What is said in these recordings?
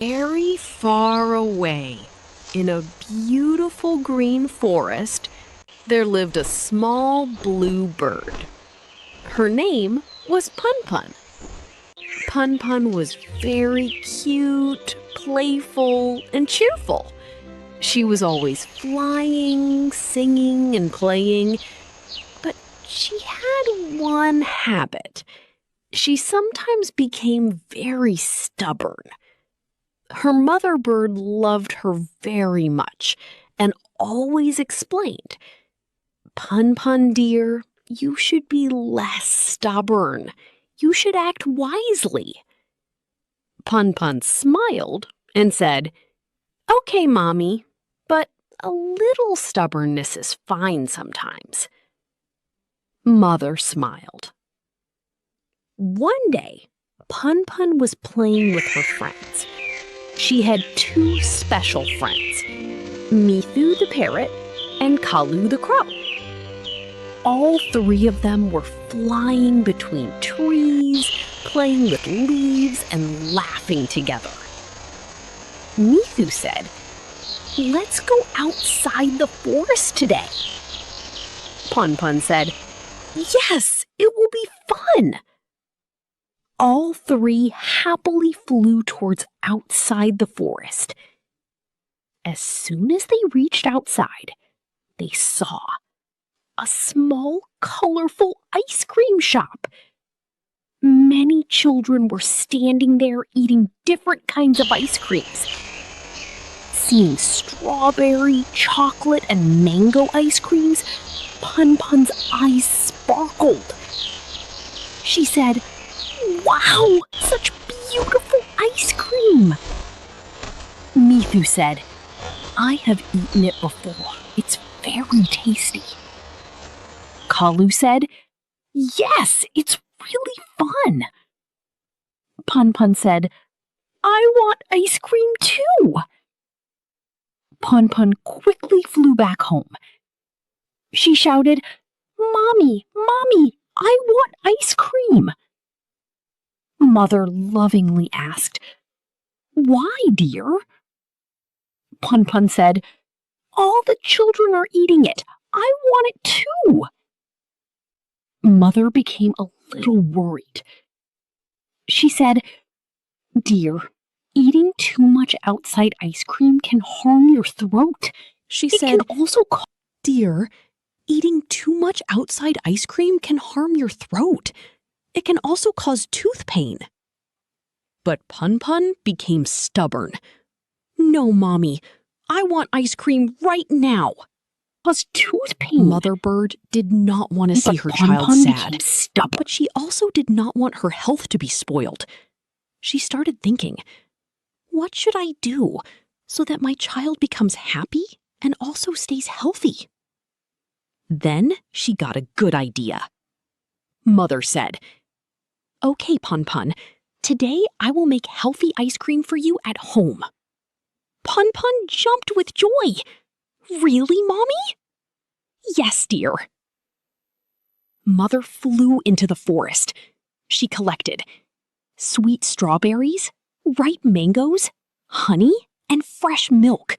Very far away, in a beautiful green forest, there lived a small blue bird. Her name was Punpun. Punpun was very cute, playful, and cheerful. She was always flying, singing, and playing, but she had one habit. She sometimes became very stubborn. Her mother bird loved her very much and always explained, "Punpun, dear, you should be less stubborn. You should act wisely." Punpun smiled and said, "Okay, Mommy, but a little stubbornness is fine sometimes." Mother smiled. One day, Punpun was playing with her friends. She had two special friends, Mithu the parrot and Kalu the crow. All three of them were flying between trees, playing with leaves, and laughing together. Mithu said, "Let's go outside the forest today." Punpun said, "Yes, it will be fun." All three happily flew towards outside the forest. As soon as they reached outside, they saw a small, colorful ice cream shop. Many children were standing there eating different kinds of ice creams. Seeing strawberry, chocolate, and mango ice creams, Punpun's eyes sparkled. She said, "Wow, such beautiful ice cream!" Mithu said, "I have eaten it before. It's very tasty." Kalu said, "Yes, it's really fun." Punpun said, "I want ice cream too." Punpun quickly flew back home. She shouted, "Mommy, Mommy, I want ice cream." Mother lovingly asked, "Why, dear?" Punpun said, "All the children are eating it. I want it too." Mother became a little worried. She said, "Dear, eating too much outside ice cream can harm your throat." Dear, eating too much outside ice cream can harm your throat. It can also cause tooth pain." But Punpun became stubborn. "No, Mommy, I want ice cream right now." Cause tooth pain. Mother bird did not want to see her child sad, but she also did not want her health to be spoiled. She started thinking, what should I do so that my child becomes happy and also stays healthy? Then she got a good idea. Mother said, "Okay, Punpun, today I will make healthy ice cream for you at home." Punpun jumped with joy. "Really, Mommy?" "Yes, dear." Mother flew into the forest. She collected sweet strawberries, ripe mangoes, honey, and fresh milk.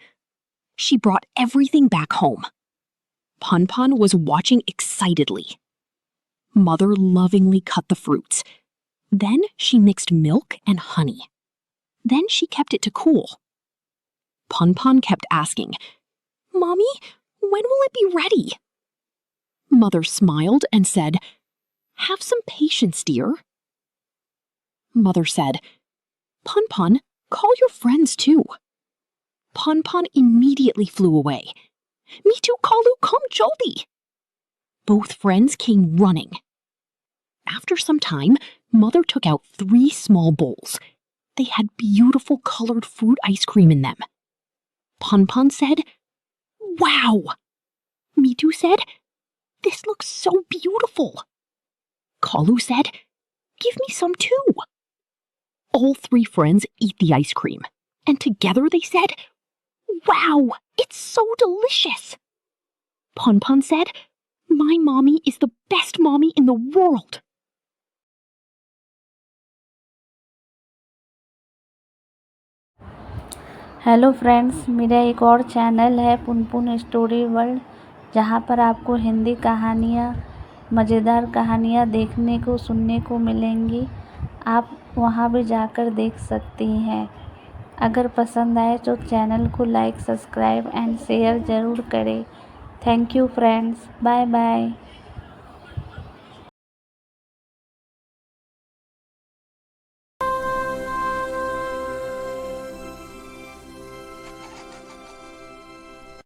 She brought everything back home. Punpun was watching excitedly. Mother lovingly cut the fruits. Then she mixed milk and honey. Then she kept it to cool. Punpun kept asking, "Mommy, when will it be ready?" Mother smiled and said, "Have some patience, dear." Mother said, "Punpun, call your friends too." Punpun immediately flew away. "Me too, Kalu, come jaldi." Both friends came running. After some time, Mother took out 3 small bowls. They had beautiful colored fruit ice cream in them. Punpun said, "Wow!" Mithu said, "This looks so beautiful." Kalu said, "Give me some too." All 3 friends ate the ice cream, and together they said, "Wow, it's so delicious." Punpun said, "My mommy is the best mommy in the world." Hello friends, मेरा एक और channel है Punpun story world, जहाँ पर आपको हिंदी कहानियाँ, मज़ेदार कहानियाँ देखने को सुनने को मिलेंगी। आप वहाँ भी जाकर देख सकती हैं। अगर पसंद आए तो चैनल को लाइक, सब्सक्राइब एंड शेयर ज़रूर करें। Thank you friends, bye bye.